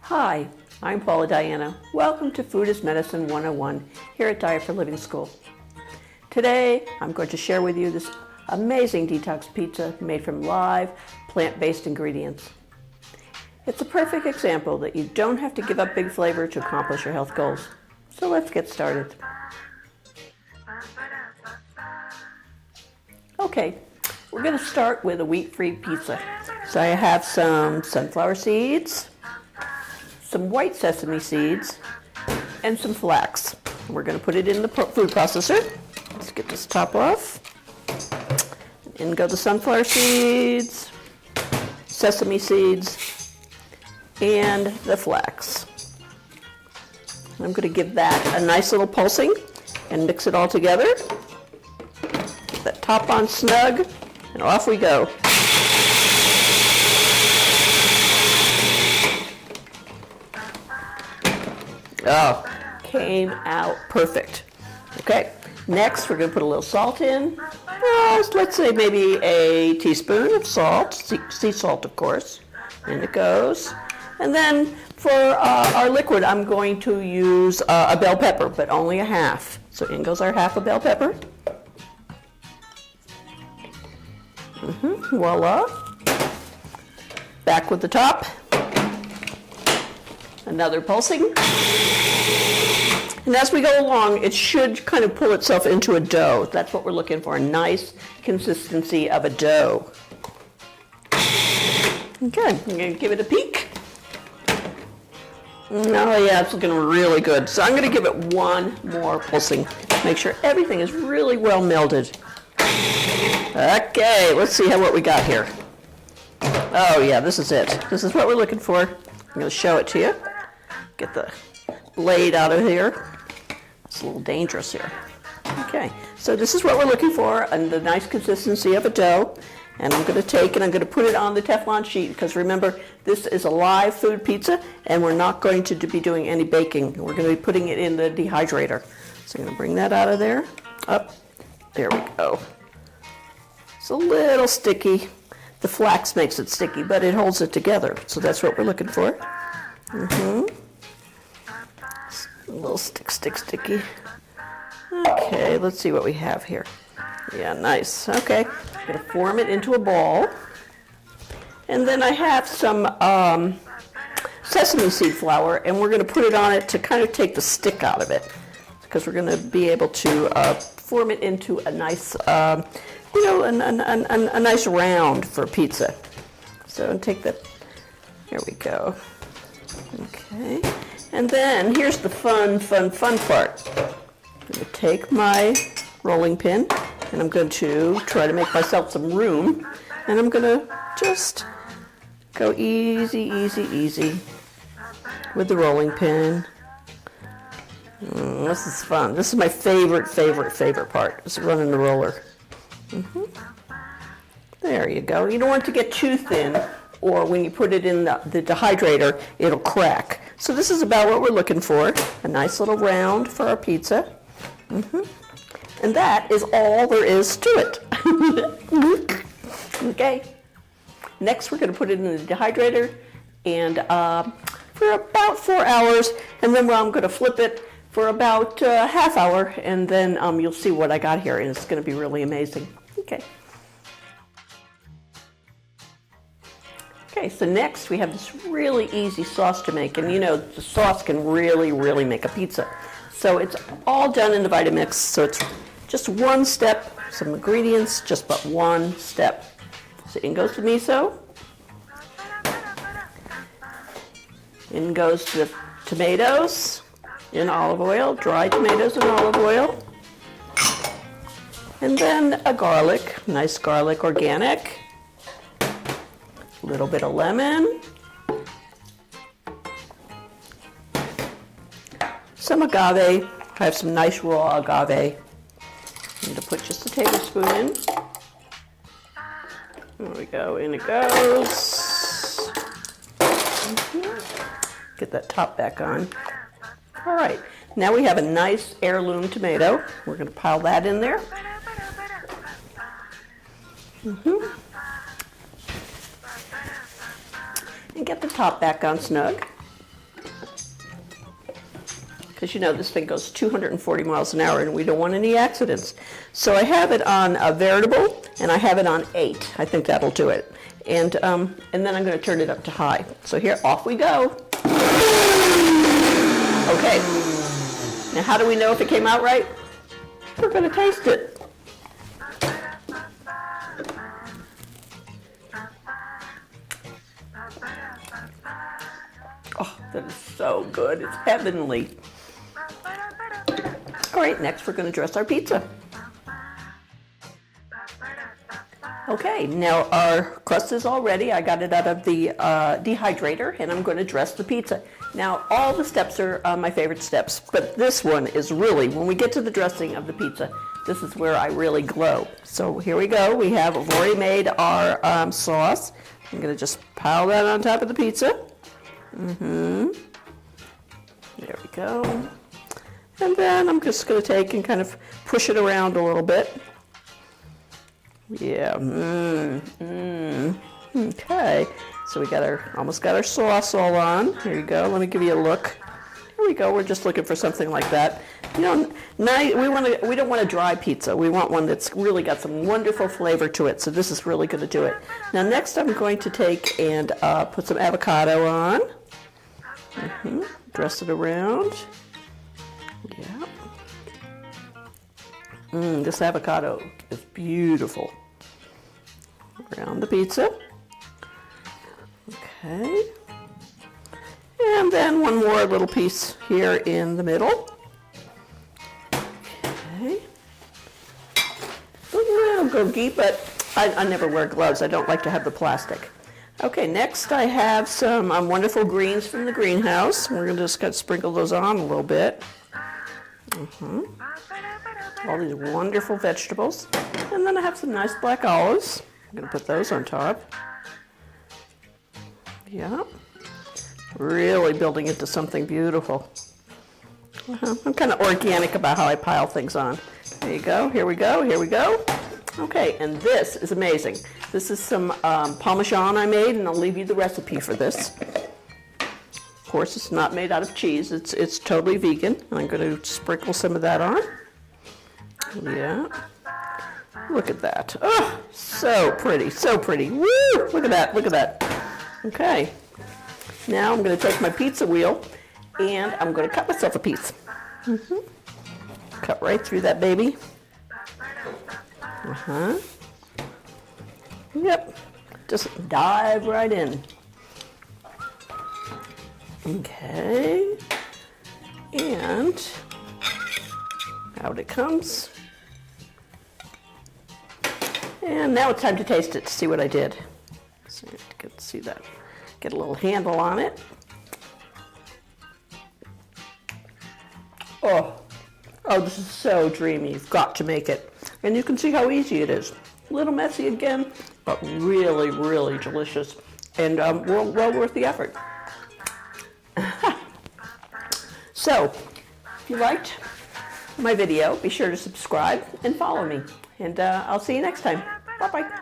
Hi, I'm Paula Diana. Welcome to Food is Medicine 101 here at Diet for Living School. Today, I'm going to share with you this amazing detox pizza made from live, plant-based ingredients. It's a perfect example that you don't have to give up big flavor to accomplish your health goals. So let's get started. Okay, we're going to start with a wheat-free pizza. So I have some sunflower seeds, some white sesame seeds, and some flax. We're going to put it in the food processor. Let's get this top off. In go the sunflower seeds, sesame seeds, and the flax. I'm going to give that a nice little pulsing and mix it all together. Get that top on snug, and off we go. Oh, came out perfect. Okay, next we're going to put a little salt in. Let's say maybe a teaspoon of salt, sea salt of course. In it goes. And then for our liquid, I'm going to use a bell pepper, but only a half. So in goes our half a bell pepper. Voila. Back with the top. Another pulsing. And as we go along, it should kind of pull itself into a dough. That's what we're looking for, a nice consistency of a dough. Okay, I'm going to give it a peek. Oh yeah, it's looking really good. So I'm going to give it one more pulsing. Make sure everything is really well melded. Okay, let's see what we got here. Oh yeah, this is it. This is what we're looking for. I'm going to show it to you. Get the blade out of here. It's a little dangerous here. Okay, so this is what we're looking for, and the nice consistency of a dough. And I'm going to take and I'm going to put it on the Teflon sheet, because remember, this is a live food pizza, and we're not going to be doing any baking. We're going to be putting it in the dehydrator. So I'm going to bring that out of there. Up. There we go. It's a little sticky. The flax makes it sticky, but it holds it together. So that's what we're looking for. A little sticky. Okay, let's see what we have here. Yeah, nice. Okay, I'm going to form it into a ball. And then I have some sesame seed flour, and we're going to put it on it to kind of take the stick out of it, because we're going to be able to form it into a nice, a nice round for pizza. So take that. Here we go. Okay. And then here's the fun part. I'm going to take my rolling pin, and I'm going to try to make myself some room, and I'm going to just go easy with the rolling pin. This is fun. This is my favorite part, is running the roller. There you go. You don't want it to get too thin, or when you put it in the dehydrator, it'll crack. So this is about what we're looking for, a nice little round for our pizza. And that is all there is to it. Okay. Next, we're going to put it in the dehydrator, and for about 4 hours, and then I'm going to flip it for about half hour, and then you'll see what I got here, and it's going to be really amazing. Okay. Okay, so next we have this really easy sauce to make, and you know, the sauce can really make a pizza. So it's all done in the Vitamix, so it's just one step, some ingredients, just but one step. So in goes the miso, in goes the tomatoes in olive oil, dried tomatoes in olive oil, and then a garlic, nice garlic, organic, a little bit of lemon, some agave. I have some nice raw agave. I'm going to put just a tablespoon in. There we go, in it goes. Get that top back on. All right, now we have a nice heirloom tomato. We're going to pile that in there. And get the top back on snug. because you know this thing goes 240 miles an hour and we don't want any accidents. So I have it on a variable and I have it on 8. I think that'll do it. And then I'm going to turn it up to high. So here, off we go. Okay. Now how do we know if it came out right? We're going to taste it. Oh, that is so good. It's heavenly. All right, next we're going to dress our pizza. Okay, now our crust is all ready. I got it out of the dehydrator, and I'm going to dress the pizza. Now, all the steps are my favorite steps, but this one is really, when we get to the dressing of the pizza, this is where I really glow. So here we go. We've already made our sauce. I'm going to just pile that on top of the pizza. There we go. And then I'm just going to take and kind of push it around a little bit. Yeah. Okay. So we almost got our sauce all on. Here you go. Let me give you a look. Here we go. We're just looking for something like that. You know, we don't want a dry pizza. We want one that's really got some wonderful flavor to it. So this is really going to do it. Now next I'm going to take and put some avocado on. Dress it around. Yeah. This avocado is beautiful. Around the pizza. Okay. And then one more little piece here in the middle. Okay. A little gooky, but I never wear gloves. I don't like to have the plastic. Okay, next I have some wonderful greens from the greenhouse. We're going to just kind of sprinkle those on a little bit. All these wonderful vegetables. And then I have some nice black olives. I'm going to put those on top. Yeah. Really building it to something beautiful. I'm kind of organic about how I pile things on. There you go. Here we go. Here we go. Okay, and this is amazing. This is some Parmesan I made, and I'll leave you the recipe for this. Of course, it's not made out of cheese. It's totally vegan. And I'm going to sprinkle some of that on. Yeah. Look at that. Oh, so pretty, so pretty. Woo! Look at that, look at that. Okay. Now I'm going to take my pizza wheel, and I'm going to cut myself a piece. Cut right through that baby. Yep. Just dive right in. Okay. And out it comes. And now it's time to taste it to see what I did. So you can see that. Get a little handle on it. Oh, this is so dreamy. You've got to make it. And you can see how easy it is. A little messy again, but really, really delicious. And well worth the effort. So, if you liked my video, be sure to subscribe and follow me. And I'll see you next time. Bye-bye.